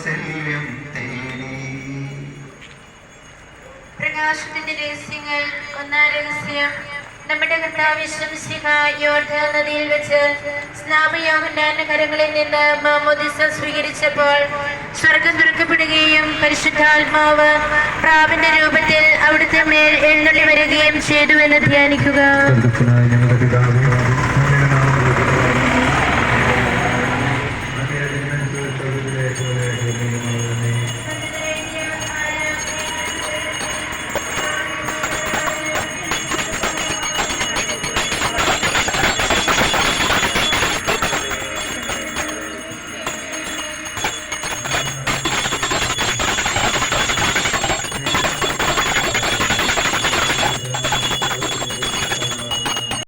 വാത്സല്യം തേടി. പ്രകാശത്തിന്റെ രഹസ്യങ്ങൾ. ഒന്നാം രഹസ്യം, നമ്മുടെ കർത്താവ് യേശുമിശിഹ യോർദാൻ നദിയിൽ വെച്ച് സ്നാപയോഹന്നാന്റെ കരങ്ങളിൽ നിന്ന് മാമോദിസ സ്വീകരിച്ചപ്പോൾ സ്വർഗം തുറക്കപ്പെടുകയും പരിശുദ്ധാത്മാവ് പ്രാവിന്റെ രൂപത്തിൽ അവിടുത്തെ മേൽ എഴുന്നള്ളി വരികയും ചെയ്തു എന്ന് ധ്യാനിക്കുക. ഞങ്ങളുടെ പിതാവേ,